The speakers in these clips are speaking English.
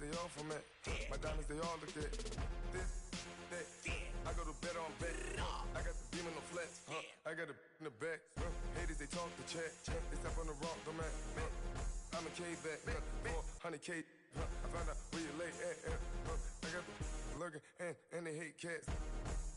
they all from it. My diamonds, they all look at this, that. I go to bed on bed. I got the beam in the flex. I got it in the back. Haters, they talk the chat. They step on the rock, the man. I'm a K-back. 400K. I found out where you lay at. I got the lurking and they hate cats.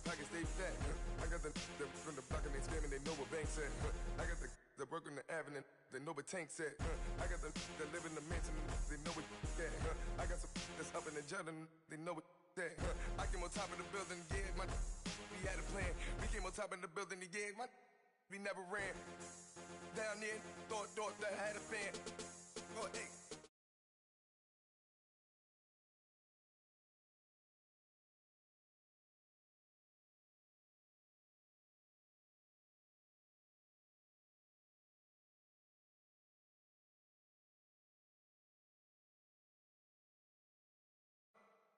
Pockets stay fat. I got the from the block and they scamming, they know what banks at. I got the work on the avenue, they know what tanks at. I got the live in the mansion, they know what that. I got some that's up in the jungle, they know what that. I came on top of the building, yeah, we had a plan. We came on top of the building, yeah, we never ran. Down there, thought that I had a fan. Oh, hey.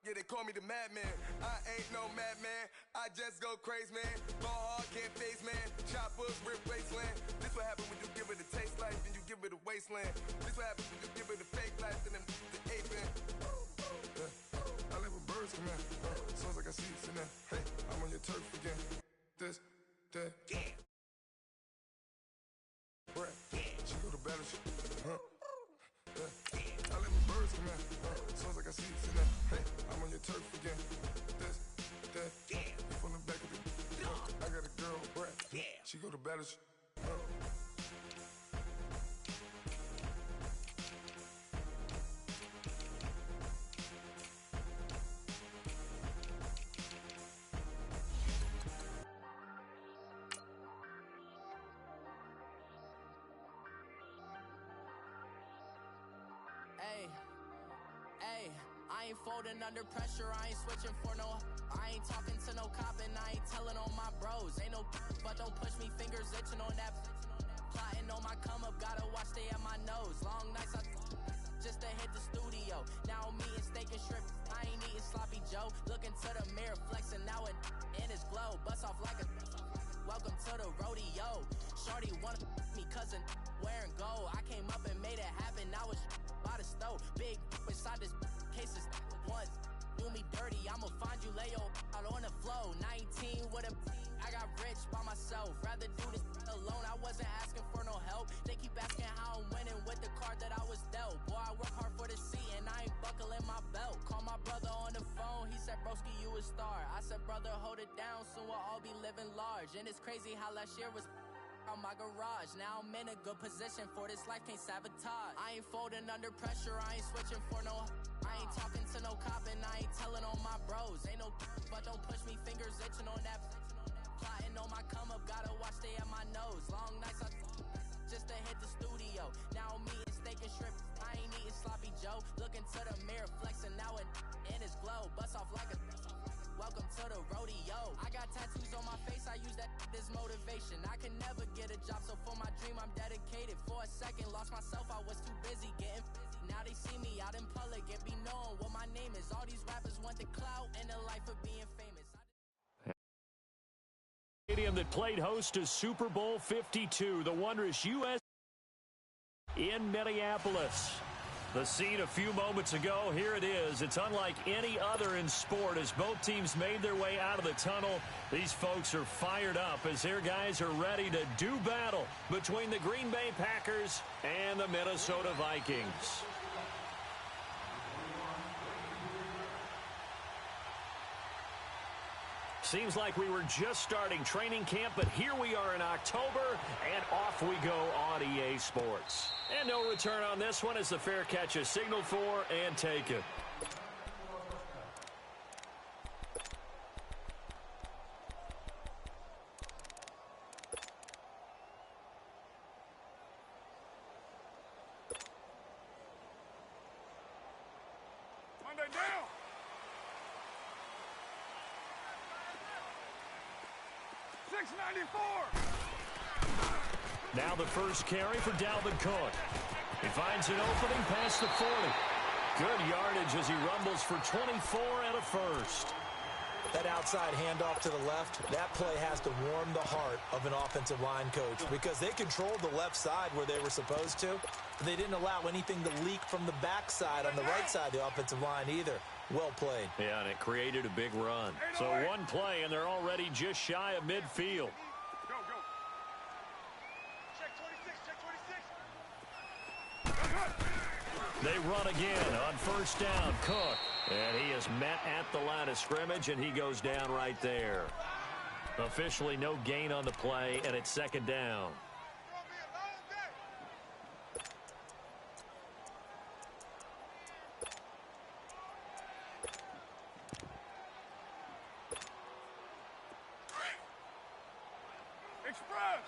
Yeah, they call me the madman. I ain't no madman. I just go crazy, man. Ball hard, can't face, man. Choppers, rip wasteland. This what happen when you give it a taste life and you give it a wasteland. This what happen when you give it a fake life and then the aping. I live with birds come in. Sounds like I see it in there. Hey, I'm on your turf again. This, that. Yeah. Brett, she go to battle shit. I live with birds come in. Sounds like I see it in there. Hey, I'm on your turf again. This, that. Yeah. From the back of the. I got a girl, Brett. Yeah. She go to battle shit. I ain't folding under pressure, I ain't switching for no. I ain't talking to no cop and I ain't telling on my bros. Ain't no but don't push me, fingers itching on that. Plotting on my come up, gotta watch stay at my nose. Long nights I just to hit the studio. Now I'm eating steak and shrimp, I ain't eating sloppy Joe. Looking to the mirror, flexing now it in his glow. Bust off like a welcome to the rodeo. Shorty wanna me cousin wearing gold. I came up and made it happen, now it's by the stove. Big inside this cases once do me dirty, I'ma find you lay out on the floor. 19 with a I got rich by myself. Rather do this alone. I wasn't asking for no help. They keep asking how I'm winning with the card that I was dealt. Boy, I work hard for the seat and I ain't buckling my belt. Call my brother on the phone. He said, broski, you a star. I said, brother, hold it down. Soon we'll all be living large. And it's crazy how last year was on my garage. Now I'm in a good position for this life, can't sabotage. I ain't folding under pressure, I ain't switching for no. I ain't talking to no cop and I ain't telling on my bros. Ain't no but don't push me, fingers itching on that. Plotting on my come up, gotta watch stay at my nose. Long nights I just to hit the studio. Now I'm eating steak and shrimp, I ain't eating sloppy Joe. Looking to the mirror, flexing now it in his glow. Bust off like a welcome to the rodeo. I got tattoos on my face, I use that as motivation. I can never get a job, so for my dream I'm dedicated. For a second, lost myself, I was too busy getting busy. Now they see me out in public and be knowing what my name is. All these rappers want the clout and the life of being famous. Stadium that played host to Super Bowl 52, the wondrous U.S. in Minneapolis. The scene a few moments ago, here it is. It's unlike any other in sport as both teams made their way out of the tunnel. These folks are fired up as their guys are ready to do battle between the Green Bay Packers and the Minnesota Vikings. Seems like we were just starting training camp, but here we are in October, and off we go on EA Sports. And no return on this one as the fair catch is signaled for and taken. Monday down. Now the first carry for Dalvin Cook. He finds an opening past the 40. Good yardage as he rumbles for 24 and a first. That outside handoff to the left, that play has to warm the heart of an offensive line coach because they controlled the left side where they were supposed to, but they didn't allow anything to leak from the backside on the right side of the offensive line either. Well played. Yeah, and it created a big run. So one play, and they're already just shy of midfield. Go, go. Check 26, check 26. They run again on first down. Cook. And he is met at the line of scrimmage, and he goes down right there. Officially no gain on the play, and it's second down. Express.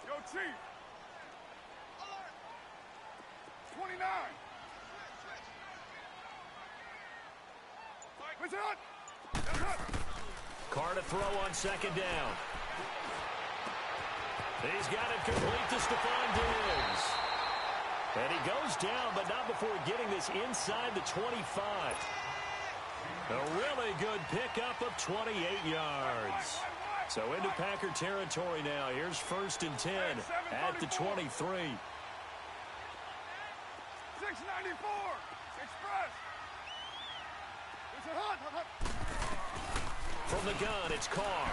Yo, Chief. 29. Carr to throw on second down. He's got it complete to Stephon Diggs. And he goes down, but not before getting this inside the 25. A really good pickup of 28 yards. So into Packer territory now. Here's first and 10 at the 23. 694. Express. It's a hot. From the gun, it's Carr.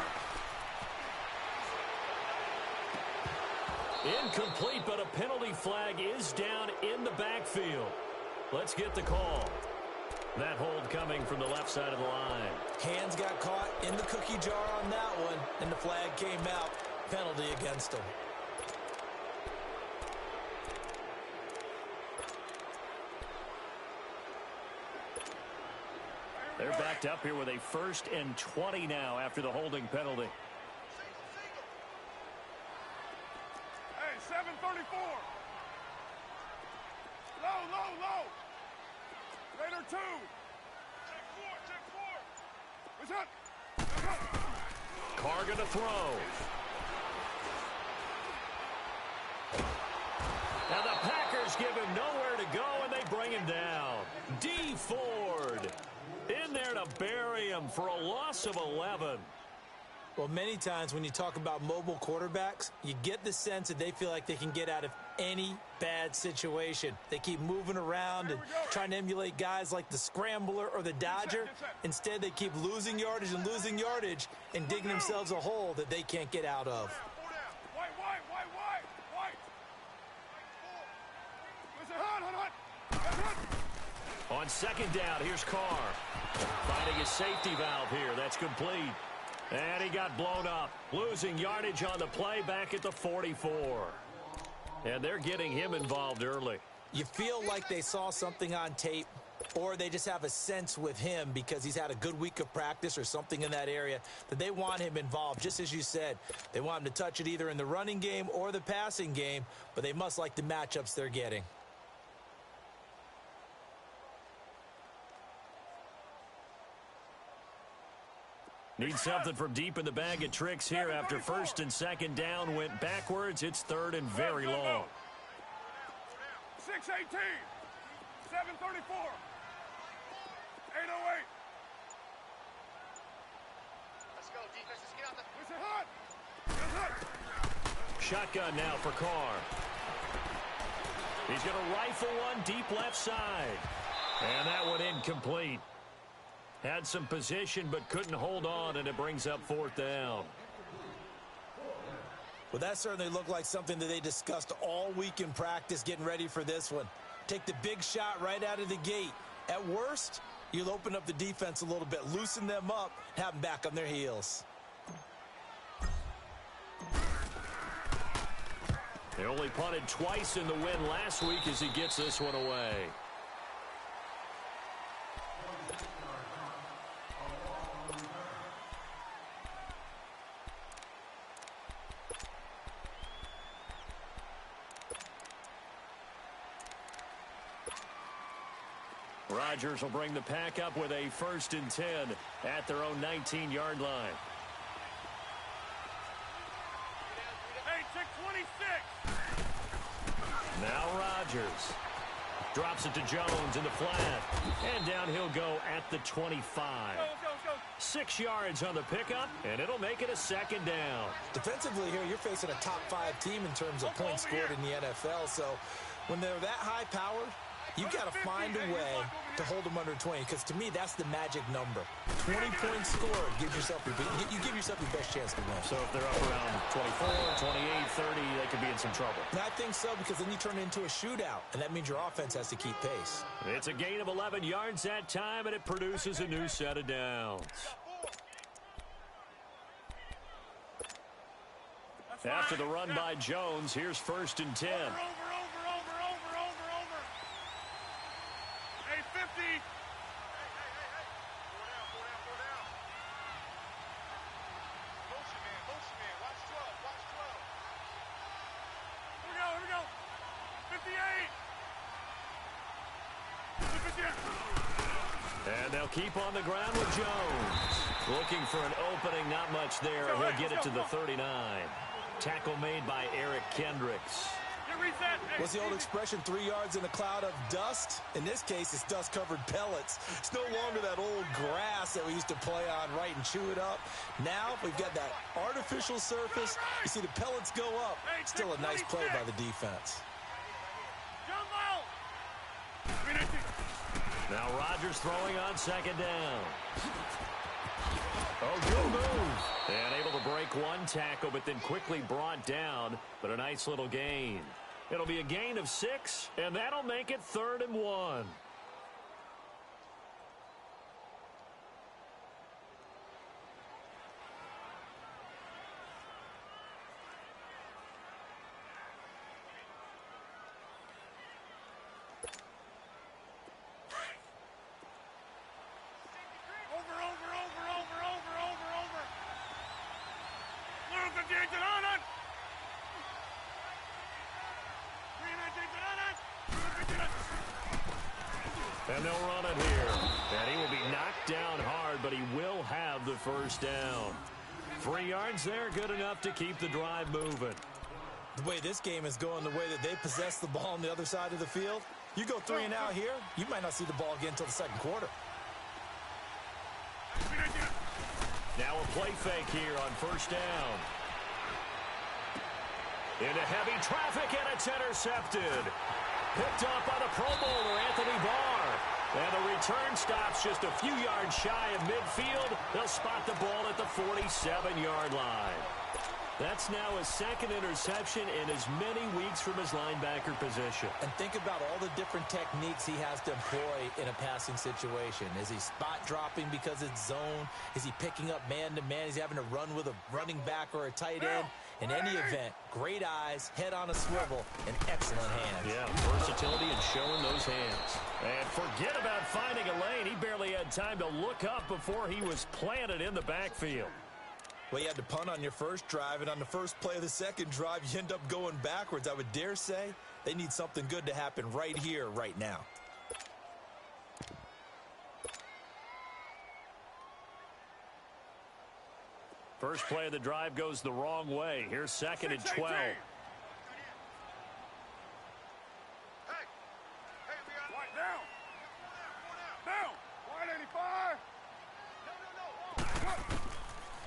Incomplete, but a penalty flag is down in the backfield. Let's get the call. That hold coming from the left side of the line. Hands got caught in the cookie jar on that one, and the flag came out. Penalty against him. They're backed up here with a first and 20 now after the holding penalty. Hey, 734. Low. Raider 2. Check 4. What's up? Carr gonna throw. Now the Packers give him nowhere to go, and they bring him down. D. Ford in there to bury him for a loss of 11. Well, many times when you talk about mobile quarterbacks, you get the sense that they feel like they can get out of any bad situation. They keep moving around and trying to emulate guys like the Scrambler or the Dodger. Instead, they keep losing yardage and digging themselves a hole that they can't get out of. White. On second down, here's Carr. Finding his safety valve here. That's complete. And he got blown up. Losing yardage on the play back at the 44. And they're getting him involved early. You feel like they saw something on tape, or they just have a sense with him because he's had a good week of practice or something in that area that they want him involved. Just as you said, they want him to touch it either in the running game or the passing game, but they must like the matchups they're getting. Need something from deep in the bag of tricks here after first and second down went backwards. It's third and very long. 618. 734. 808. Let's go, defense. Let's get out the... Shotgun now for Carr. He's going to rifle one deep left side. And that one incomplete. Had some position but couldn't hold on, and it brings up fourth down. Well, that certainly looked like something that they discussed all week in practice getting ready for this one. Take the big shot right out of the gate. At worst, you'll open up the defense a little bit, loosen them up, have them back on their heels. They only punted twice in the win last week as he gets this one away. Rodgers will bring the pack up with a first and 10 at their own 19-yard line. Hey, check 26. Now Rodgers. Drops it to Jones in the flat. And down he'll go at the 25. 6 yards on the pickup, and it'll make it a second down. Defensively here, you're facing a top-5 team in terms of points scored in the NFL. So when they're that high-powered, you've got to find a way to hold them under 20, because to me, that's the magic number. 20 points scored, you give yourself your best chance to win. So if they're up around 24, 28, 30, they could be in some trouble. And I think so, because then you turn it into a shootout, and that means your offense has to keep pace. It's a gain of 11 yards that time, and it produces a new set of downs. After the run by Jones, here's 1st and 10. Over. Hey, 50. Hey. Four down. Motion man. Watch 12. Here we go. 58. And they'll keep on the ground with Jones. Looking for an opening, not much there. He'll get it to the 39. Tackle made by Eric Kendricks. What's the old expression, 3 yards in a cloud of dust? In this case, it's dust-covered pellets. It's no longer that old grass that we used to play on, right, and chew it up. Now we've got that artificial surface. You see the pellets go up. Still a nice play by the defense. Now Rodgers throwing on 2nd down. Oh, good move. And able to break one tackle, but then quickly brought down. But a nice little gain. It'll be a gain of 6, and that'll make it 3rd and 1. And they'll run it here. And he will be knocked down hard, but he will have the 1st down. 3 yards there, good enough to keep the drive moving. The way this game is going, the way that they possess the ball on the other side of the field, you go 3 and out here, you might not see the ball again until the 2nd quarter. Now a play fake here on 1st down. Into heavy traffic, and it's intercepted. Picked up by the Pro Bowler, Anthony Barr. And the return stops just a few yards shy of midfield. They'll spot the ball at the 47-yard line. That's now his 2nd interception in as many weeks from his linebacker position. And think about all the different techniques he has to employ in a passing situation. Is he spot dropping because it's zone? Is he picking up man-to-man? Is he having to run with a running back or a tight end? In any event, great eyes, head on a swivel, and excellent hands. Yeah, versatility and showing those hands. And forget about finding a lane. He barely had time to look up before he was planted in the backfield. Well, you had to punt on your first drive, and on the first play of the second drive, you end up going backwards. I would dare say they need something good to happen right here, right now. First play of the drive goes the wrong way. Here's 2nd and 12.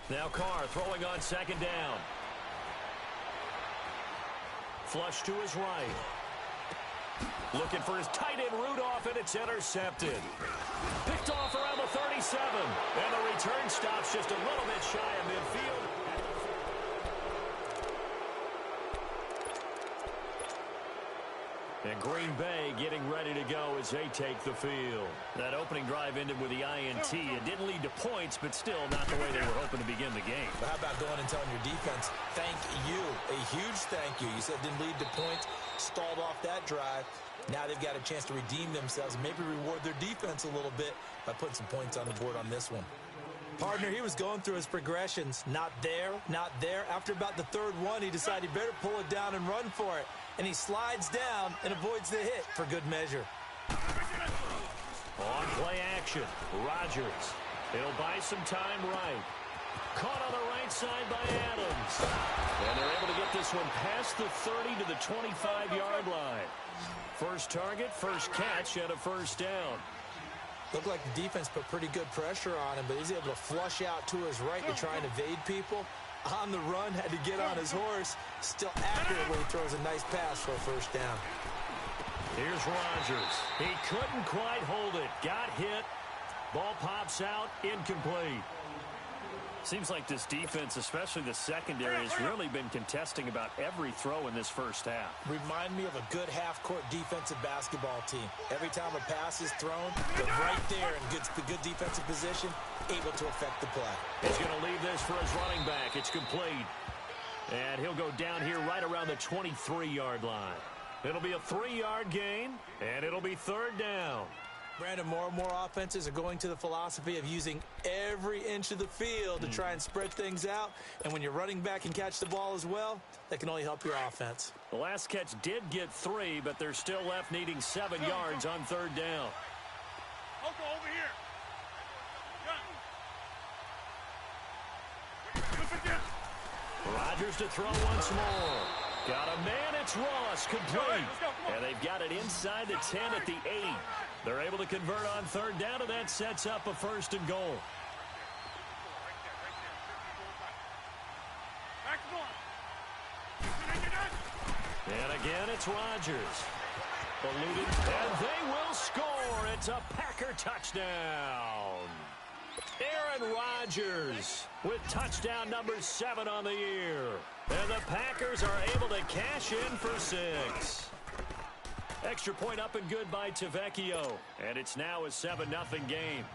Now Carr throwing on 2nd down. Flush to his right. Looking for his tight end Rudolph, and it's intercepted. Picked off around the 37. And the return stops just a little bit shy of midfield. And Green Bay getting ready to go as they take the field. That opening drive ended with the INT. It didn't lead to points, but still not the way they were hoping to begin the game. But how about going and telling your defense, thank you, a huge thank you. You said it didn't lead to points, stalled off that drive. Now they've got a chance to redeem themselves, maybe reward their defense a little bit by putting some points on the board on this one. Partner, he was going through his progressions. Not there, not there. After about the 3rd one, he decided he better pull it down and run for it. And he slides down and avoids the hit for good measure. On play action, Rodgers. He'll buy some time right. Caught on the right side by Adams. And they're able to get this one past the 30 to the 25-yard line. First target, first catch, and a first down. Looked like the defense put pretty good pressure on him, but he's able to flush out to his right to try and evade people. On the run, had to get on his horse. Still accurately throws a nice pass for a first down. Here's Rodgers. He couldn't quite hold it. Got hit. Ball pops out. Incomplete. Seems like this defense, especially the secondary, has really been contesting about every throw in this first half. Remind me of a good half-court defensive basketball team. Every time a pass is thrown, they're right there in good defensive position, able to affect the play. He's going to leave this for his running back. It's complete. And he'll go down here right around the 23-yard line. It'll be a 3-yard gain, and it'll be third down. Brandon, more and more offenses are going to the philosophy of using every inch of the field to try and spread things out. And when you're running back and catch the ball as well, that can only help your offense. The last catch did get 3, but they're still left needing 7 yards on third down. Uncle, over here. Rodgers to throw once more. Got a man, it's Ross, complete. And they've got it inside the 10 at the 8. They're able to convert on third down, and that sets up a first and goal. And again, it's Rodgers. Eluded, and they will score. It's a Packer touchdown. Aaron Rodgers with touchdown number 7 on the year. And the Packers are able to cash in for 6. Extra point up and good by Tavecchio. And it's now a 7-0 game.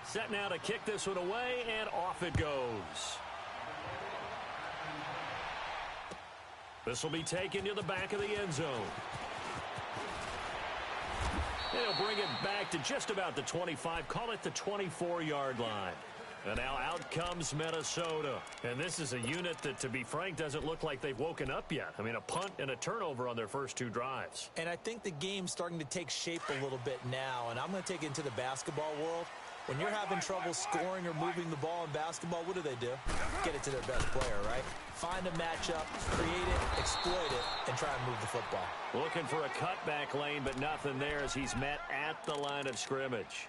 Set now to kick this one away, and off it goes. This will be taken to the back of the end zone. They'll bring it back to just about the 25, call it the 24-yard line. And now out comes Minnesota. And this is a unit that, to be frank, doesn't look like they've woken up yet. I mean, a punt and a turnover on their first 2 drives. And I think the game's starting to take shape a little bit now. And I'm going to take it into the basketball world. When you're having trouble scoring or moving the ball in basketball, what do? Get it to their best player, right? Find a matchup, create it, exploit it, and try and move the football. Looking for a cutback lane, but nothing there as he's met at the line of scrimmage.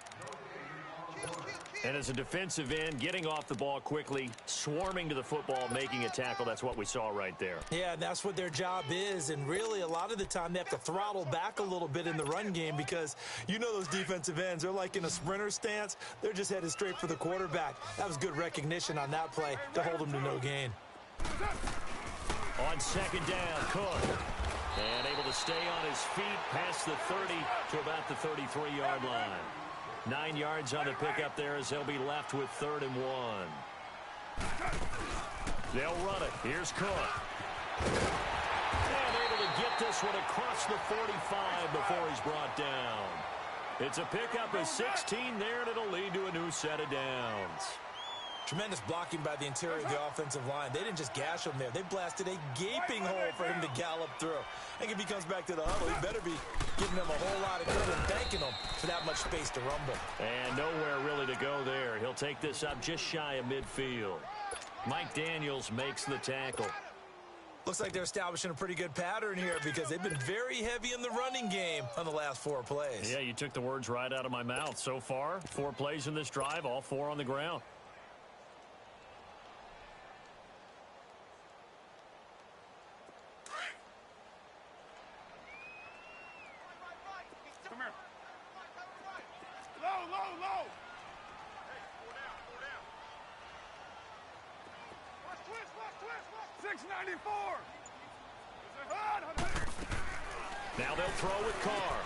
And as a defensive end, getting off the ball quickly, swarming to the football, making a tackle, that's what we saw right there. Yeah, and that's what their job is. And really, a lot of the time, they have to throttle back a little bit in the run game because you know those defensive ends, they're like in a sprinter stance. They're just headed straight for the quarterback. That was good recognition on that play to hold him to no gain. On second down, Cook. And able to stay on his feet past the 30 to about the 33-yard line. 9 yards on the pickup there as they'll be left with 3rd and 1. They'll run it. Here's Cook. And able to get this one across the 45 before he's brought down. It's a pickup of 16 there, and it'll lead to a new set of downs. Tremendous blocking by the interior of the offensive line. They didn't just gash him there. They blasted a gaping hole for him to gallop through. I think if he comes back to the huddle, he better be giving them a whole lot of credit and thanking them for that much space to rumble. And nowhere really to go there. He'll take this up just shy of midfield. Mike Daniels makes the tackle. Looks like they're establishing a pretty good pattern here because they've been very heavy in the running game on the last 4 plays. Yeah, you took the words right out of my mouth. So far, 4 plays in this drive, all 4 on the ground. Low. 694. Now they'll throw with Carr.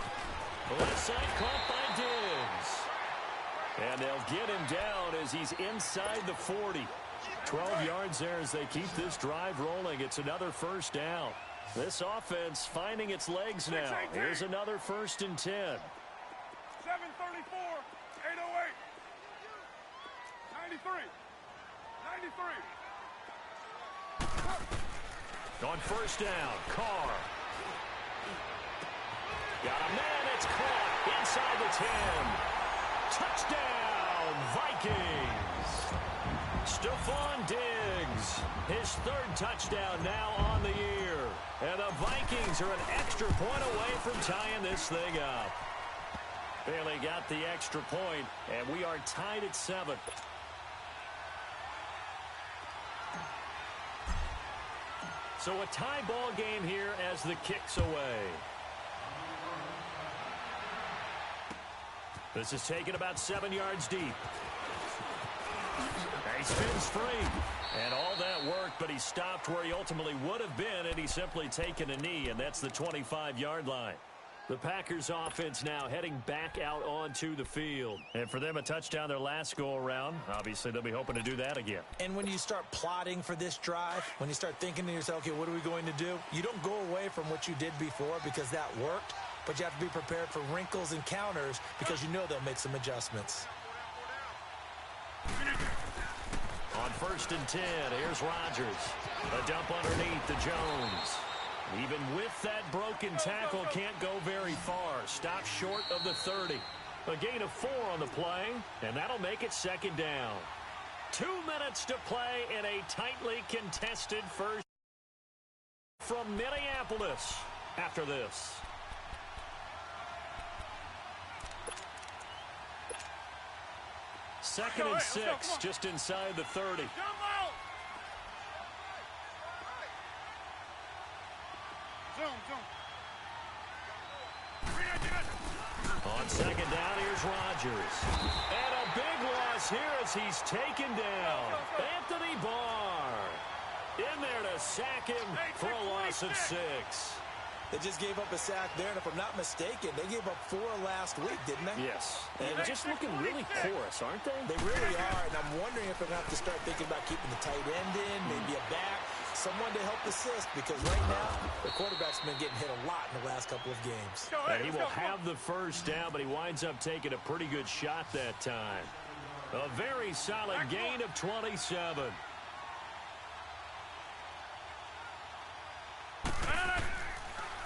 The left side caught by Diggs. And they'll get him down as he's inside the 40. 12 yards there as they keep this drive rolling. It's another first down. This offense finding its legs now. Here's another 1st and 10. 734. 808. 93. On first down, Carr. Got a man, it's caught inside the 10. Touchdown, Vikings. Stephon Diggs, his third touchdown now on the year. And the Vikings are an extra point away from tying this thing up. Bailey got the extra point, and we are tied at 7. So a tie ball game here as the kick's away. This is taken about 7 yards deep. He spins free. And all that worked, but he stopped where he ultimately would have been, and he's simply taken a knee, and that's the 25-yard line. The Packers offense now heading back out onto the field. And for them, a touchdown their last go-around. Obviously, they'll be hoping to do that again. And when you start plotting for this drive, when you start thinking to yourself, okay, what are we going to do? You don't go away from what you did before because that worked, but you have to be prepared for wrinkles and counters because you know they'll make some adjustments. On 1st and 10, here's Rodgers. A dump underneath to Jones. Even with that broken tackle, can't go very far. Stops short of the 30. A gain of 4 on the play, and that'll make it 2nd down. 2 minutes to play in a tightly contested first from Minneapolis after this. Second and 6, just inside the 30. On 2nd down, here's Rodgers. And a big loss here as he's taken down. Anthony Barr in there to sack him for a loss of 6. They just gave up a sack there, and if I'm not mistaken, they gave up 4 last week, didn't they? Yes. And just looking really porous, aren't they? They really are, and I'm wondering if they're going to have to start thinking about keeping the tight end in, maybe a back, someone to help assist, because right now, the quarterback's been getting hit a lot in the last couple of games. And he will have the first down, but he winds up taking a pretty good shot that time. A very solid gain of 27.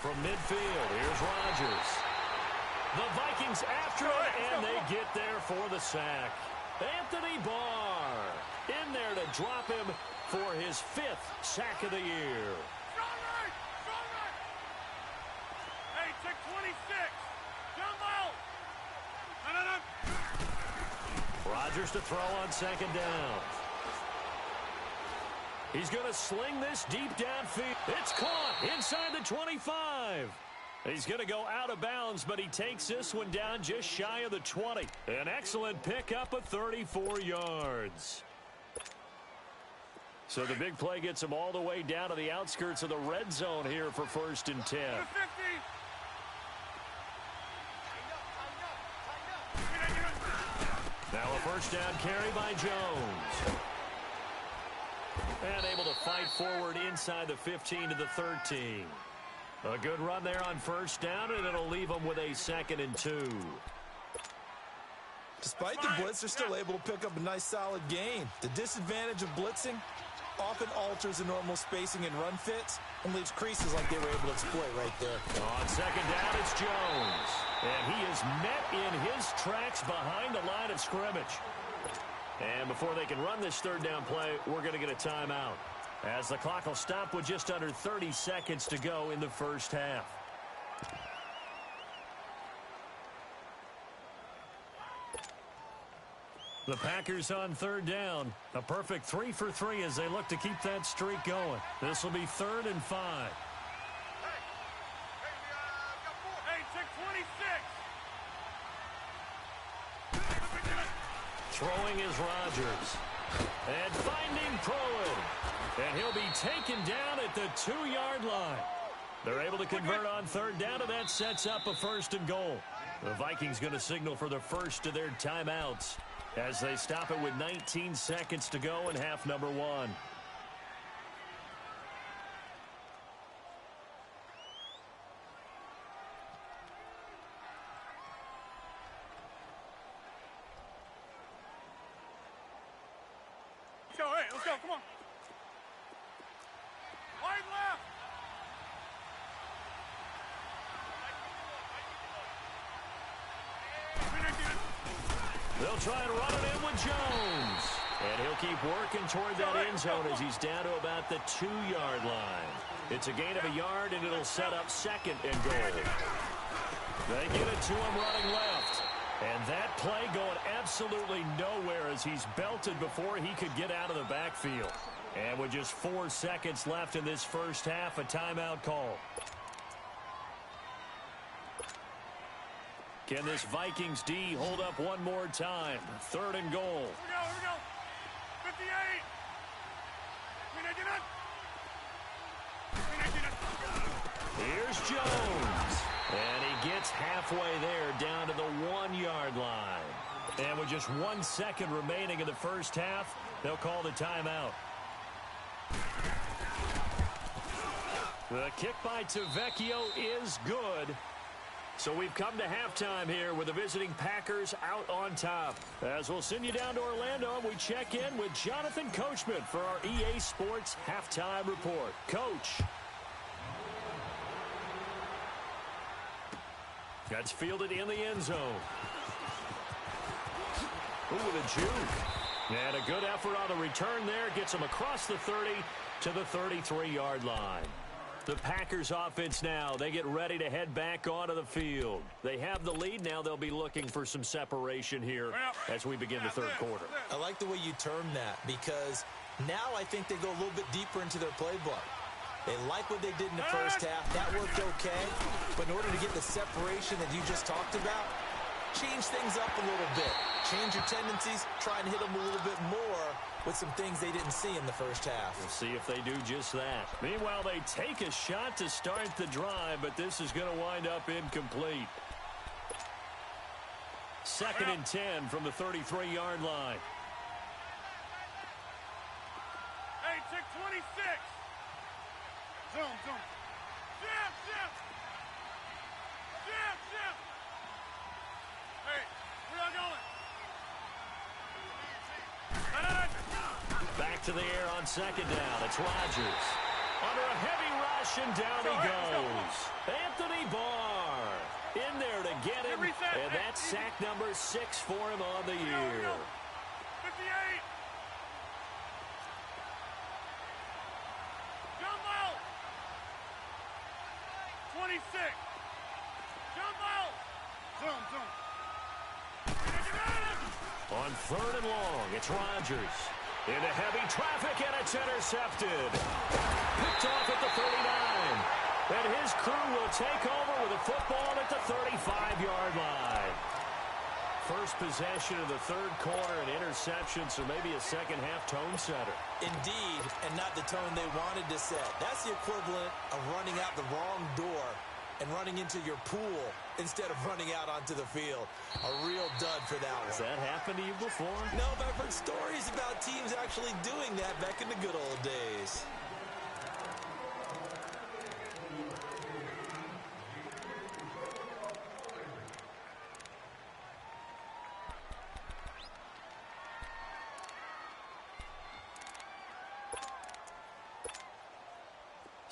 From midfield, here's Rodgers. The Vikings after it, and they get there for the sack. Anthony Barr in there to drop him for his 5th sack of the year. Hey, check 26. Jump out. Rodgers to throw on 2nd down. He's going to sling this deep downfield. It's caught inside the 25. He's going to go out of bounds, but he takes this one down just shy of the 20. An excellent pickup of 34 yards. So the big play gets him all the way down to the outskirts of the red zone here for 1st and 10. Now a 1st down carry by Jones. And able to fight forward inside the 15 to the 13. A good run there on 1st down, and it'll leave them with a 2nd and 2. Despite the blitz, they're still able to pick up a nice solid gain. The disadvantage of blitzing often alters the normal spacing and run fits and leaves creases like they were able to exploit right there. On 2nd down, it's Jones. And he is met in his tracks behind the line of scrimmage. And before they can run this 3rd down play, we're going to get a timeout, as the clock will stop with just under 30 seconds to go in the 1st half. The Packers on 3rd down. A perfect 3 for 3 as they look to keep that streak going. This will be 3rd and 5. Hey, check 26. Throwing is Rodgers. And finding Pruitt. And he'll be taken down at the 2-yard line. They're able to convert on 3rd down, and that sets up a 1st and goal. The Vikings going to signal for the first of their timeouts as they stop it with 19 seconds to go in half number 1. Let's go, come on. Wide left. They'll try and run it in with Jones. And he'll keep working toward that end zone as he's down to about the 2-yard line. It's a gain of a yard, and it'll set up second and goal. They get it to him running left. And that play going absolutely nowhere as he's belted before he could get out of the backfield. And with just 4 seconds left in this first half, a timeout call. Can this Vikings D hold up one more time? 3rd and goal. Here we go. 58. Here's Jones. And he gets halfway there down to the 1-yard line. And with just 1 second remaining in the first half, they'll call the timeout. The kick by Tavecchio is good. So we've come to halftime here with the visiting Packers out on top. As we'll send you down to Orlando, and we check in with Jonathan Coachman for our EA Sports Halftime Report. Coach. That's fielded in the end zone. Ooh, with a juke. And a good effort on the return there. Gets him across the 30 to the 33-yard line. The Packers offense now, they get ready to head back onto the field. They have the lead. Now they'll be looking for some separation here as we begin the third quarter. I like the way you term that because now I think they go a little bit deeper into their playbook. They like what they did in the first half. That worked okay. But in order to get the separation that you just talked about, change things up a little bit. Change your tendencies. Try and hit them a little bit more with some things they didn't see in the first half. We'll see if they do just that. Meanwhile, they take a shot to start the drive, but this is going to wind up incomplete. 2nd and 10 from the 33-yard line. Hey, check 26. Zoom. Jim. Hey, where y'all going? Back to the air on 2nd down. It's Rodgers. Under a heavy rush, and down he goes. Anthony Barr in there to get him. And that's sack number 6 for him on the year. 58. Jump out. 26. Jump out. Zoom. On 3rd and long, it's Rodgers. Into heavy traffic, and it's intercepted. Picked off at the 39. And his crew will take over with a football at the 35-yard line. First possession of the third quarter, an interception, so maybe a second-half tone setter. Indeed, and not the tone they wanted to set. That's the equivalent of running out the wrong door and running into your pool instead of running out onto the field. A real dud for that one. Has that happened to you before? No, but I've heard stories about teams actually doing that back in the good old days.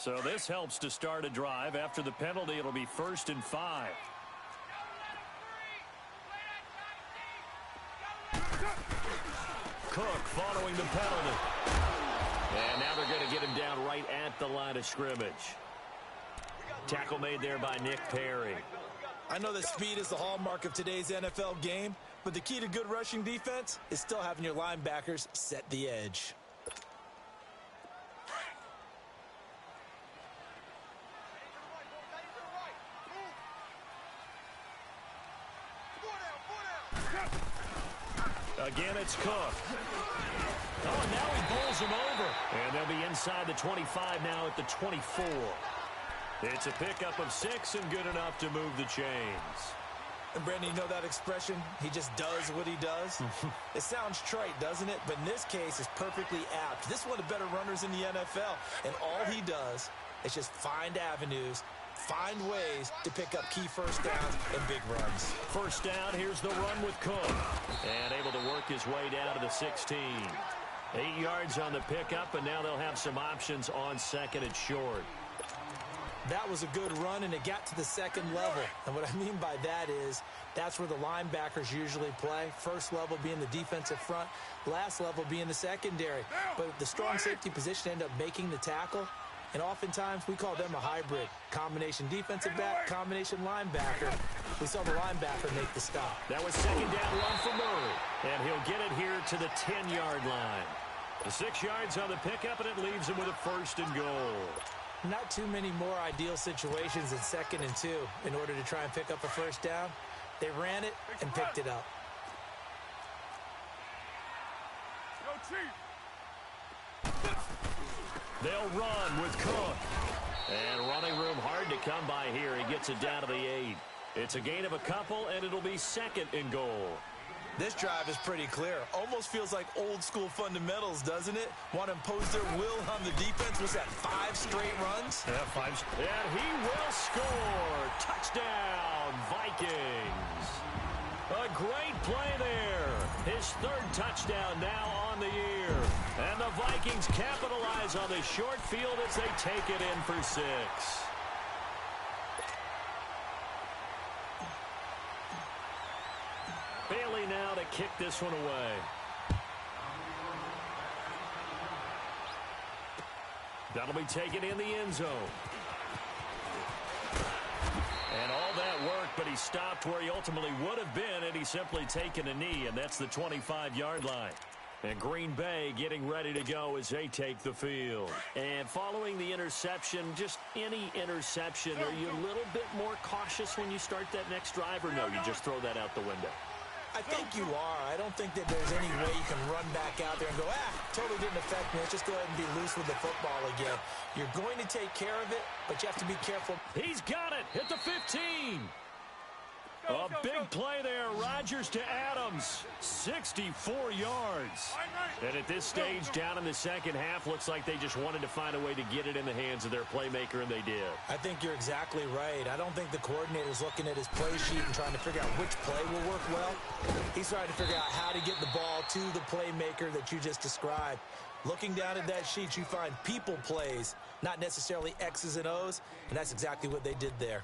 So this helps to start a drive. After the penalty, it'll be 1st and 5. Cook following the penalty. And now they're going to get him down right at the line of scrimmage. Tackle made there by Nick Perry. I know that speed is the hallmark of today's NFL game, but the key to good rushing defense is still having your linebackers set the edge. Again, it's Cook. Oh, now he bowls him over. And they'll be inside the 25 now at the 24. It's a pickup of 6 and good enough to move the chains. And, Brandon, you know that expression? He just does what he does? It sounds trite, doesn't it? But in this case, it's perfectly apt. This is one of the better runners in the NFL. And all he does is just find avenues, find ways to pick up key first downs and big runs. First down, here's the run with Cook. And able to work his way down to the 16. 8 yards on the pickup, and now they'll have some options on 2nd and short. That was a good run, and it got to the second level. And what I mean by that is that's where the linebackers usually play. First level being the defensive front, last level being the secondary. But the strong safety position ended up making the tackle, and oftentimes we call them a hybrid. Combination defensive back, combination linebacker. We saw the linebacker make the stop. That was second down run for Murray, and he'll get it here to the 10-yard line. The 6 yards on the pickup, and it leaves him with a first and goal. Not too many more ideal situations than 2nd and 2 in order to try and pick up a first down. They ran it and picked it up. Yo, Chief. They'll run with Cook. And running room hard to come by here. He gets it down to the 8. It's a gain of a couple, and it'll be 2nd and goal. This drive is pretty clear. Almost feels like old school fundamentals, doesn't it? Want to impose their will on the defense. Was that 5 straight runs? Yeah, 5. And he will score. Touchdown, Vikings. A great play there. His 3rd touchdown now on the year. And the Vikings capitalize on the short field as they take it in for 6. Bailey now to kick this one away. That'll be taken in the end zone. And all that work, but he stopped where he ultimately would have been, and he's simply taken a knee, and that's the 25-yard line. And Green Bay getting ready to go as they take the field. And following the interception, just any interception, are you a little bit more cautious when you start that next drive, or no, you just throw that out the window? I think you are. I don't think that there's any way you can run back out there and go, totally didn't affect me. Let's just go ahead and be loose with the football again. You're going to take care of it, but you have to be careful. He's got it at the 15. A big play there. Rodgers to Adams. 64 yards. And at this stage, down in the second half, looks like they just wanted to find a way to get it in the hands of their playmaker, and they did. I think you're exactly right. I don't think the coordinator's looking at his play sheet and trying to figure out which play will work well. He's trying to figure out how to get the ball to the playmaker that you just described. Looking down at that sheet, you find people plays, not necessarily X's and O's, and that's exactly what they did there.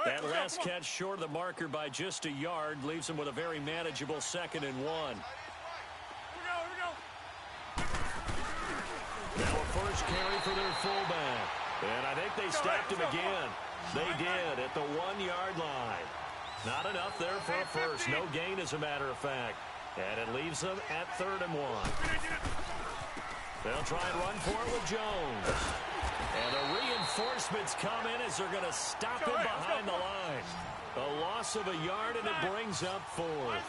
That last catch short of the marker by just a yard leaves him with a very manageable 2nd and 1. Here we go. Now a first carry for their fullback. And I think they stopped him again. They did at the 1-yard line. Not enough there for a first. No gain, as a matter of fact. And it leaves them at 3rd and 1. They'll try and run for it with Jones. And the reinforcements come in as they're going to stop him behind the line. A loss of a yard, and it brings up 4th.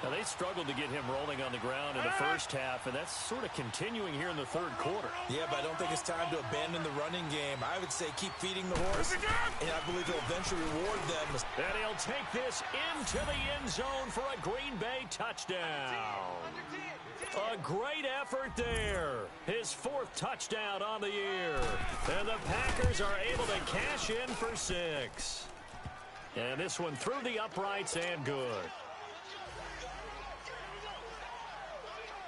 Now, they struggled to get him rolling on the ground in the first half, and that's sort of continuing here in the 3rd quarter. Yeah, but I don't think it's time to abandon the running game. I would say keep feeding the horse, and I believe he'll eventually reward them. And he'll take this into the end zone for a Green Bay touchdown. A great effort there. His 4th touchdown on the year. And the Packers are able to cash in for 6. And this one through the uprights and good.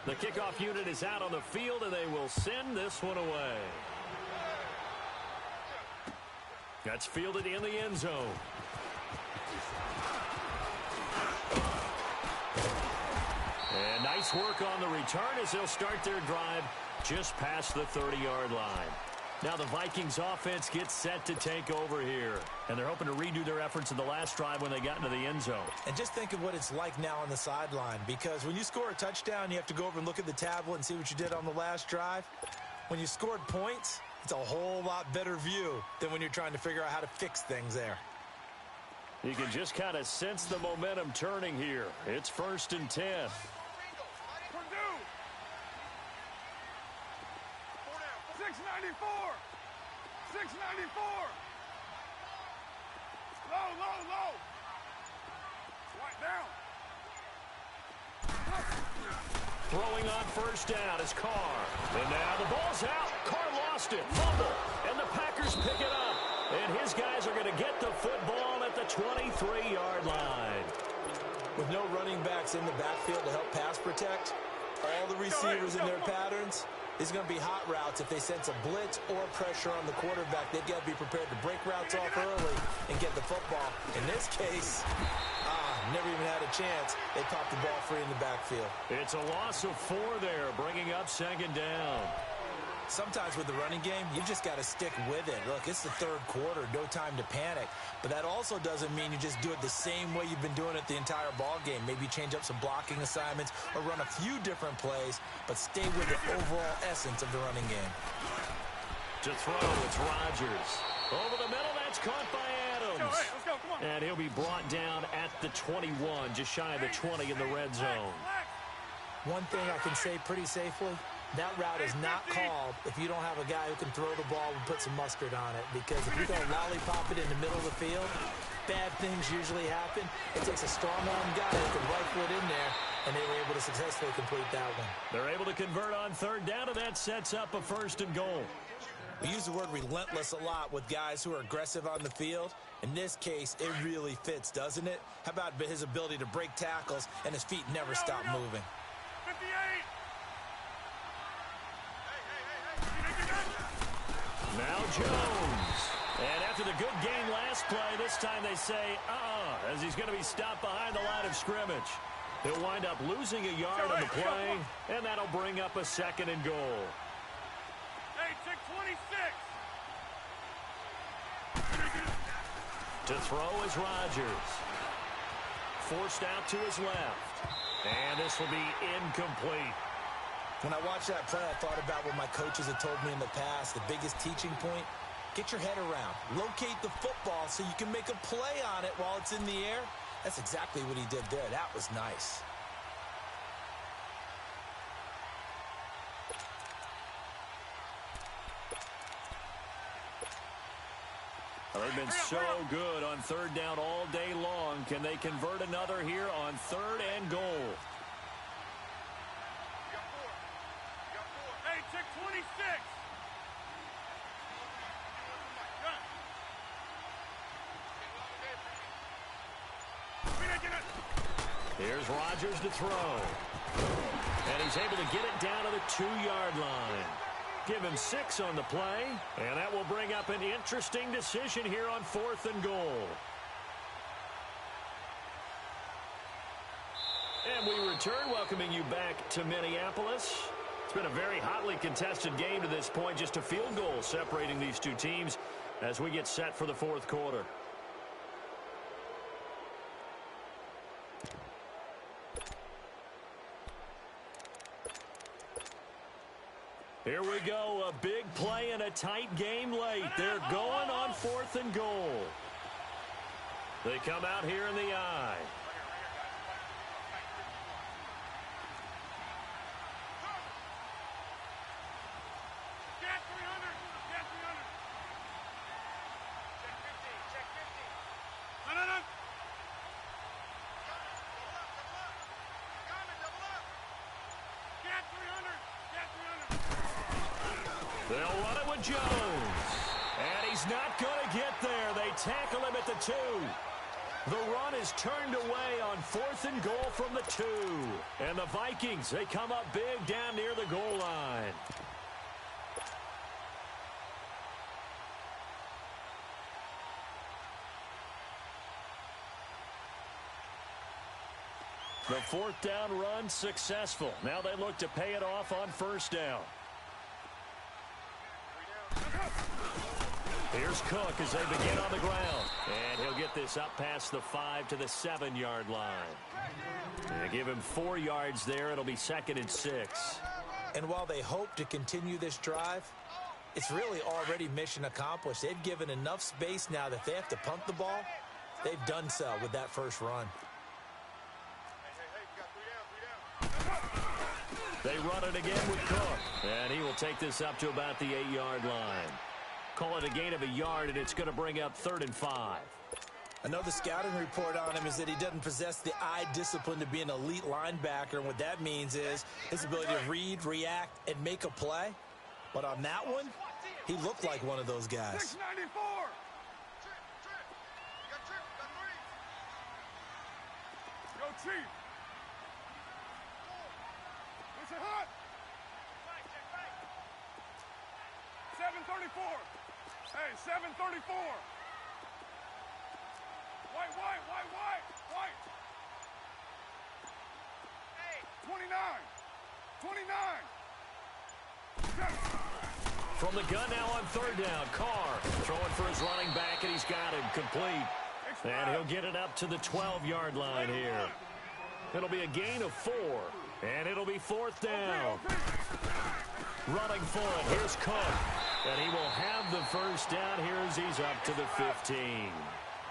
The kickoff unit is out on the field, and they will send this one away. That's fielded in the end zone. And nice work on the return as they'll start their drive just past the 30-yard line. Now the Vikings offense gets set to take over here. And they're hoping to redo their efforts in the last drive when they got into the end zone. And just think of what it's like now on the sideline. Because when you score a touchdown, you have to go over and look at the tablet and see what you did on the last drive. When you scored points, it's a whole lot better view than when you're trying to figure out how to fix things there. You can just kind of sense the momentum turning here. It's 1st and 10. 694! 694! Low! Right down! Throwing on first down is Carr. And now the ball's out. Carr lost it. Fumble. And the Packers pick it up. And his guys are going to get the football at the 23-yard line. With no running backs in the backfield to help pass protect, all the receivers in their patterns, it's going to be hot routes. If they sense a blitz or pressure on the quarterback, they've got to be prepared to break routes off early and get the football. In this case, never even had a chance. They popped the ball free in the backfield. It's a loss of 4 there, bringing up second down. Sometimes with the running game, you just got to stick with it. Look, it's the third quarter, no time to panic. But that also doesn't mean you just do it the same way you've been doing it the entire ball game. Maybe change up some blocking assignments or run a few different plays, but stay with the overall essence of the running game. To throw, it's Rodgers. Over the middle, that's caught by Adams. Let's go, come on. And he'll be brought down at the 21, just shy of the 20 in the red zone. One thing I can say pretty safely, that route is not called if you don't have a guy who can throw the ball and put some mustard on it. Because if you don't lollipop it in the middle of the field, bad things usually happen. It takes a strong-arm guy who can rifle it in there, and they were able to successfully complete that one. They're able to convert on third down, and that sets up a first and goal. We use the word relentless a lot with guys who are aggressive on the field. In this case, it really fits, doesn't it? How about his ability to break tackles and his feet never stop moving? 58. Now Jones. And after the good game last play, this time they say, as he's going to be stopped behind the line of scrimmage. He'll wind up losing a yard on the play, and that'll bring up a second and goal. Hey, check 26. To throw is Rodgers. Forced out to his left. And this will be incomplete. When I watched that play, I thought about what my coaches had told me in the past. The biggest teaching point, get your head around. Locate the football so you can make a play on it while it's in the air. That's exactly what he did there. That was nice. They've been so good on third down all day long. Can they convert another here on third and goal? Hey, check 26. Here's Rodgers to throw. And he's able to get it down to the 2-yard line. Give him 6 on the play, and that will bring up an interesting decision here on fourth and goal. And we return, welcoming you back to Minneapolis. It's been a very hotly contested game to this point, just a field goal separating these two teams as we get set for the fourth quarter. Here we go, a big play and a tight game late. They're going on fourth and goal. They come out here in the I. Get 300. Get 300. Check 50. Check 50. No. Double up. Get 300. Get 300. They'll run it with Jones. And he's not going to get there. They tackle him at the 2. The run is turned away on fourth and goal from the 2. And the Vikings, they come up big down near the goal line. The fourth down run successful. Now they look to pay it off on first down. Here's Cook as they begin on the ground. And he'll get this up past the 5 to the 7-yard line. They give him 4 yards there. It'll be 2nd and 6. And while they hope to continue this drive, it's really already mission accomplished. They've given enough space now that if they have to punt the ball, they've done so with that first run. They run it again with Cook. And he will take this up to about the 8-yard line. Call it a gain of a yard, and it's going to bring up 3rd and 5. I know the scouting report on him is that he doesn't possess the eye discipline to be an elite linebacker, and what that means is his ability to read, react, and make a play. But on that one, he looked like one of those guys. 694. Go Chief. Listen hot. 734. Hey, 734. White. 29. From the gun now on third down. Carr throwing for his running back, and he's got him complete. And he'll get it up to the 12-yard line here. It'll be a gain of 4, and it'll be fourth down. Running for it. Here's Cook. And he will have the first down here as he's up to the 15.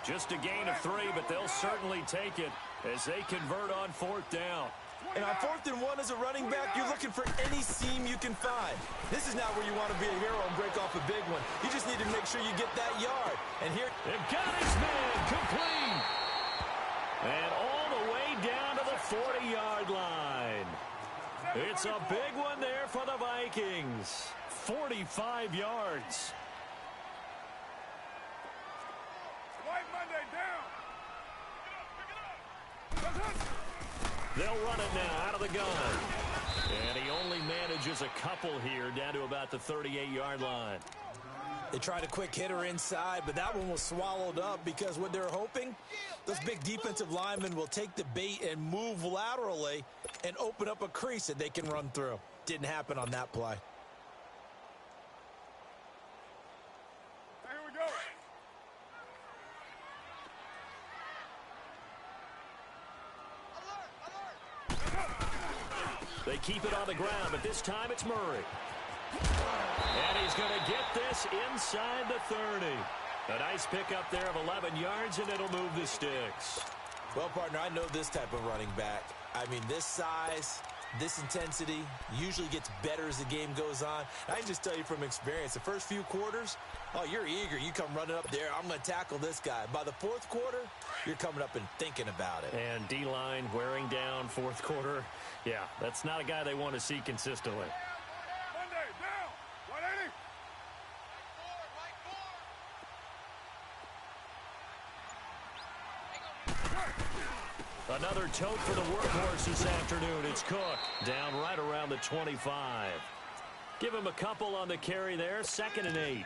Just a gain of 3, but they'll certainly take it as they convert on fourth down. And on 4th and 1 as a running back, you're looking for any seam you can find. This is not where you want to be a hero and break off a big one. You just need to make sure you get that yard. And here... They've got his man complete. And all the way down to the 40-yard line. It's a big one there for the Vikings. 45 yards. White Monday down. They'll run it now out of the gun. And he only manages a couple here down to about the 38-yard line. They tried a quick hitter inside, but that one was swallowed up because what they're hoping, those big defensive linemen will take the bait and move laterally and open up a crease that they can run through. Didn't happen on that play. Here we go. They keep it on the ground, but this time it's Murray. And he's going to get this inside the 30. A nice pickup there of 11 yards, and it'll move the sticks. Well, partner, I know this type of running back. I mean, this size, this intensity usually gets better as the game goes on. I can just tell you from experience, the first few quarters, oh, you're eager. You come running up there, I'm going to tackle this guy. By the fourth quarter, you're coming up and thinking about it. And D-line wearing down fourth quarter. Yeah, that's not a guy they want to see consistently. Monday down. 180. Another tote for the workhorse this afternoon. It's Cook down right around the 25. Give him a couple on the carry there. 2nd and 8.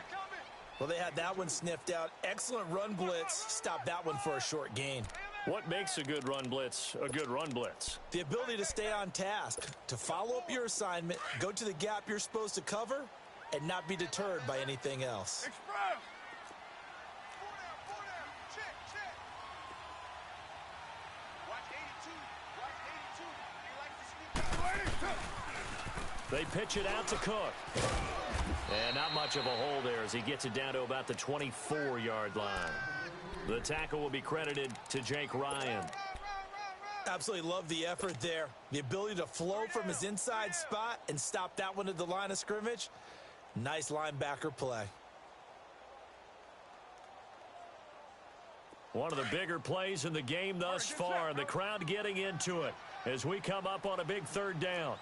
Well, they had that one sniffed out. Excellent run blitz. Stopped that one for a short gain. What makes a good run blitz a good run blitz? The ability to stay on task, to follow up your assignment, go to the gap you're supposed to cover, and not be deterred by anything else. Express. They pitch it out to Cook. And not much of a hole there as he gets it down to about the 24-yard line. The tackle will be credited to Jake Ryan. Absolutely love the effort there. The ability to flow from his inside spot and stop that one at the line of scrimmage. Nice linebacker play. One of the bigger plays in the game thus far. The crowd getting into it as we come up on a big third down.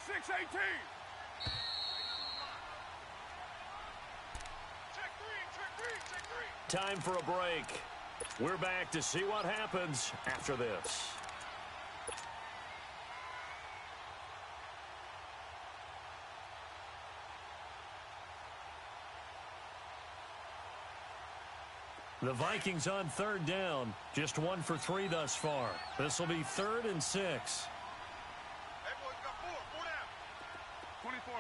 6-18. Time for a break. We're back to see what happens after this. The Vikings on third down. Just 1 for 3 thus far. This will be 3rd and 6. 24.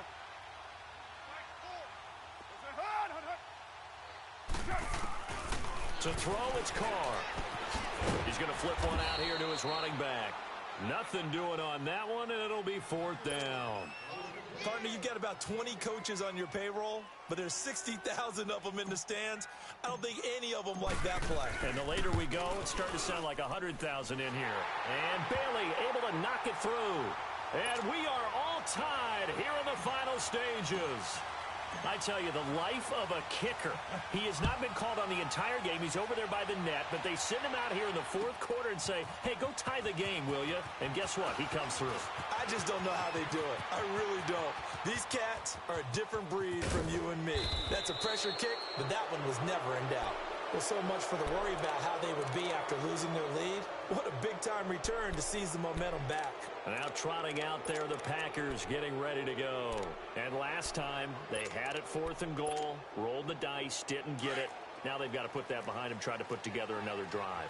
To throw, it's Carr. He's going to flip one out here to his running back. Nothing doing on that one, and it'll be 4th down. Partner, you've got about 20 coaches on your payroll, but there's 60,000 of them in the stands. I don't think any of them like that play. And the later we go, it's starting to sound like 100,000 in here. And Bailey able to knock it through. And we are all tied here in the final stages. I tell you, the life of a kicker. He has not been called on the entire game. He's over there by the net, but they send him out here in the fourth quarter and say, hey, go tie the game, will you? And guess what? He comes through. I just don't know how they do it. I really don't. These cats are a different breed from you and me. That's a pressure kick, but that one was never in doubt. Well, so much for the worry about how they would be after losing their lead. What a big-time return to seize the momentum back. Now trotting out there, the Packers getting ready to go. And last time, they had it 4th and goal, rolled the dice, didn't get it. Now they've got to put that behind them, try to put together another drive.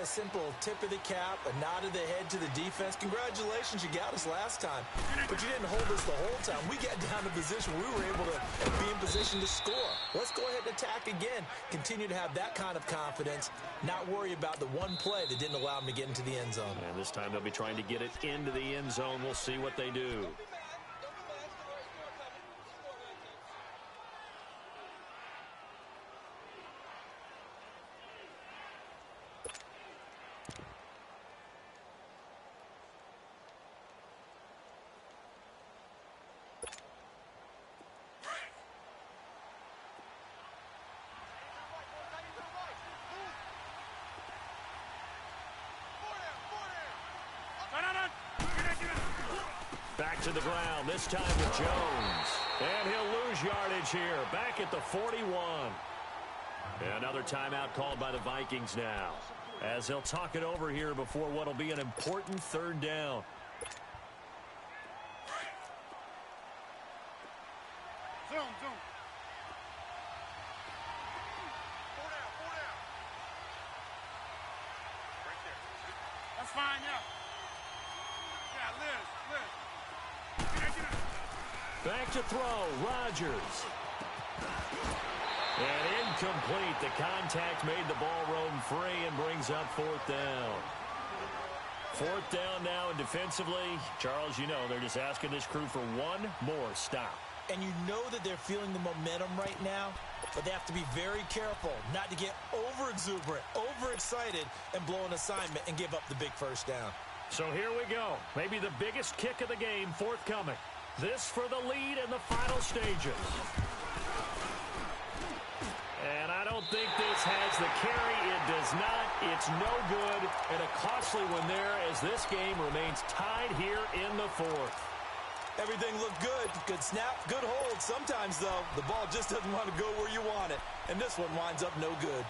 A simple tip of the cap, a nod of the head to the defense. Congratulations, you got us last time. But you didn't hold us the whole time. We got down to position where we were able to be in position to score. Let's go ahead and attack again. Continue to have that kind of confidence, not worry about the one play that didn't allow them to get into the end zone. And this time they'll be trying to get it into the end zone. We'll see what they do. Back to the ground, this time with Jones. And he'll lose yardage here, back at the 41. Another timeout called by the Vikings now, as they'll talk it over here before what will be an important 3rd down. Zoom, zoom. 4 down, 4 down. Right there. That's fine, yeah. Yeah, Liz. Back to throw, Rodgers. And incomplete. The contact made the ball roam free and brings up 4th down. 4th down now, and defensively, Charles, you know, they're just asking this crew for one more stop. And you know that they're feeling the momentum right now, but they have to be very careful not to get over-exuberant, over-excited, and blow an assignment and give up the big 1st down. So here we go. Maybe the biggest kick of the game forthcoming. This for the lead in the final stages. And I don't think this has the carry. It does not. It's no good. And a costly one there as this game remains tied here in the 4th. Everything looked good. Good snap, good hold. Sometimes, though, the ball just doesn't want to go where you want it. And this one winds up no good.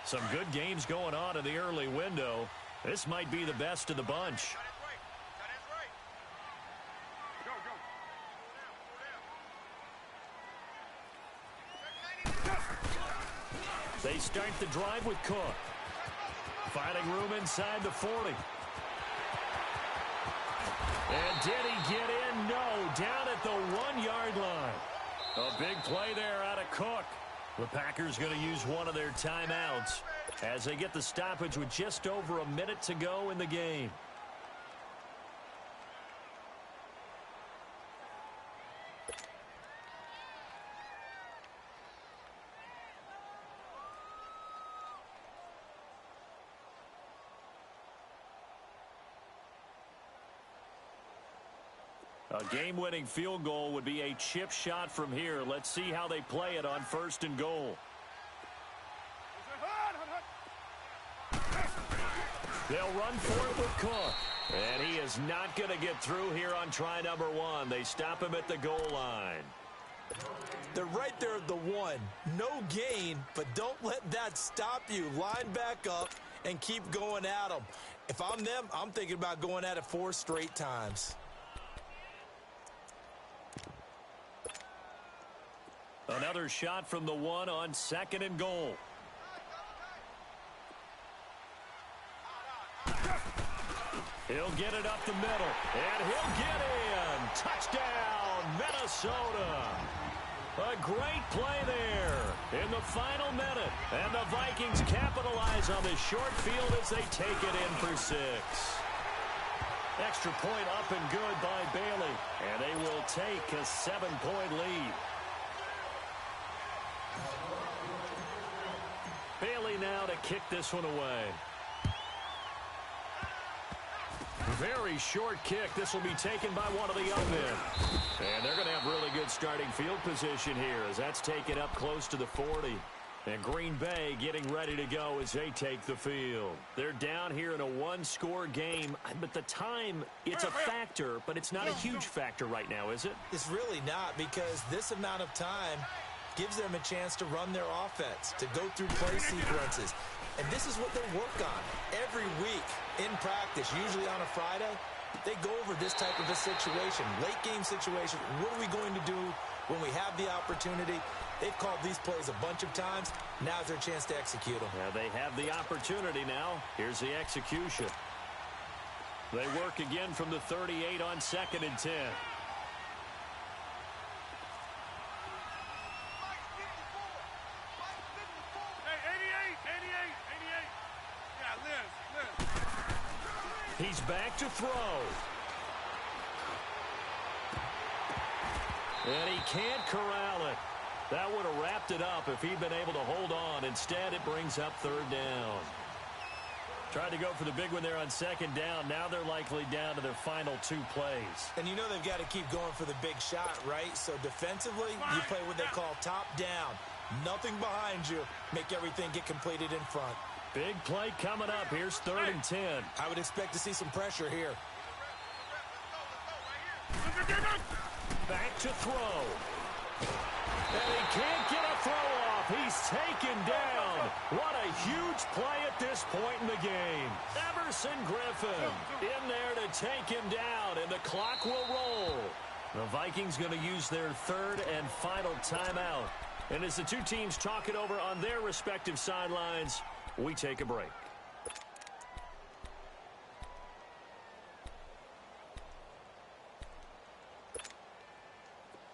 Some good games going on in the early window. This might be the best of the bunch. They start the drive with Cook. Finding room inside the 40. And did he get in? No. Down at the 1-yard line. A big play there out of Cook. The Packers going to use one of their timeouts as they get the stoppage with just over a minute to go in the game. A game-winning field goal would be a chip shot from here. Let's see how they play it on 1st and goal. They'll run for it with Cook. And he is not going to get through here on try number 1. They stop him at the goal line. They're right there at the 1. No gain, but don't let that stop you. Line back up and keep going at them. If I'm them, I'm thinking about going at it 4 straight times. Another shot from the 1 on 2nd and goal. He'll get it up the middle, and he'll get in. Touchdown, Minnesota. A great play there in the final minute. And the Vikings capitalize on this short field as they take it in for 6. Extra point up and good by Bailey. And they will take a 7-point lead. Bailey now to kick this one away. Very short kick. This will be taken by one of the young men. And they're going to have really good starting field position here as that's taken up close to the 40. And Green Bay getting ready to go as they take the field. They're down here in a one-score game, but the time, it's a factor, but it's not a huge factor right now, is it? It's really not, because this amount of time gives them a chance to run their offense, to go through play sequences. And this is what they work on every week in practice, usually on a Friday. They go over this type of a situation, late game situation. What are we going to do when we have the opportunity? They've called these plays a bunch of times. Now's their chance to execute them. Yeah, they have the opportunity now. Here's the execution. They work again from the 38 on 2nd and 10. He's back to throw. And he can't corral it. That would have wrapped it up if he'd been able to hold on. Instead, it brings up 3rd down. Tried to go for the big one there on 2nd down. Now they're likely down to their final 2 plays. And you know they've got to keep going for the big shot, right? So defensively, you play what they call top down. Nothing behind you. Make everything get completed in front. Big play coming up. Here's 3rd and 10. I would expect to see some pressure here. Back to throw. And he can't get a throw off. He's taken down. What a huge play at this point in the game. Emerson Griffin in there to take him down, and the clock will roll. The Vikings going to use their 3rd and final timeout. And as the two teams talk it over on their respective sidelines, we take a break.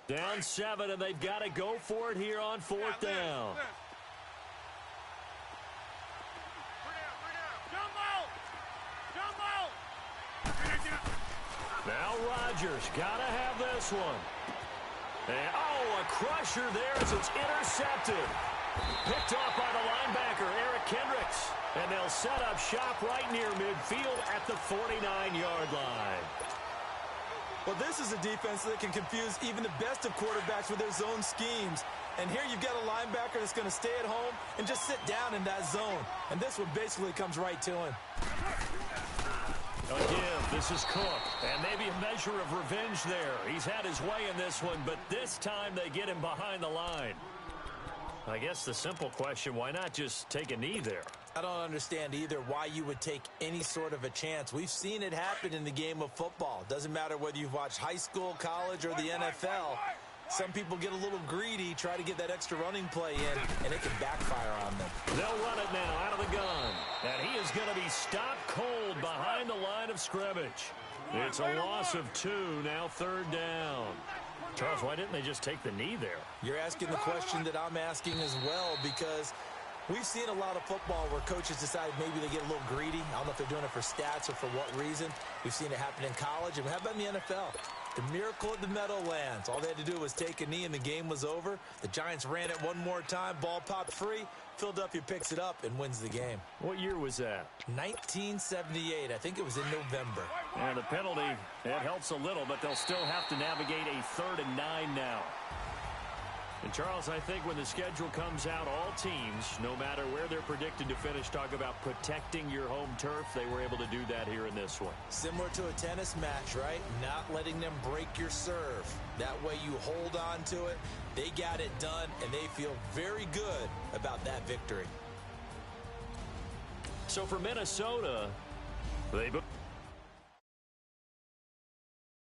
Down 7, and they've got to go for it here on 4th down. Now Rodgers got to have this one. And, a crusher there as it's intercepted. Picked off by the linebacker, Eric Kendricks. And they'll set up shop right near midfield at the 49-yard line. Well, this is a defense that can confuse even the best of quarterbacks with their zone schemes. And here you've got a linebacker that's going to stay at home and just sit down in that zone. And this one basically comes right to him. Again, this is Cook. And maybe a measure of revenge there. He's had his way in this one, but this time they get him behind the line. I guess the simple question, why not just take a knee there? I don't understand either why you would take any sort of a chance. We've seen it happen in the game of football. Doesn't matter whether you've watched high school, college, or the NFL. Some people get a little greedy, try to get that extra running play in, and it can backfire on them. They'll run it now out of the gun. And he is going to be stopped cold behind the line of scrimmage. It's a loss of 2, now 3rd down. Charles, why didn't they just take the knee there? You're asking the question that I'm asking as well, because we've seen a lot of football where coaches decide maybe they get a little greedy. I don't know if they're doing it for stats or for what reason. We've seen it happen in college, and how about in the NFL? The miracle at the Meadowlands. All they had to do was take a knee, and the game was over. The Giants ran it one more time. Ball popped free. Philadelphia picks it up and wins the game. What year was that? 1978. I think it was in November. And the penalty, it helps a little, but they'll still have to navigate a 3rd and 9 now. And, Charles, I think when the schedule comes out, all teams, no matter where they're predicted to finish, talk about protecting your home turf. They were able to do that here in this one. Similar to a tennis match, right? Not letting them break your serve. That way you hold on to it. They got it done, and they feel very good about that victory. So for Minnesota, they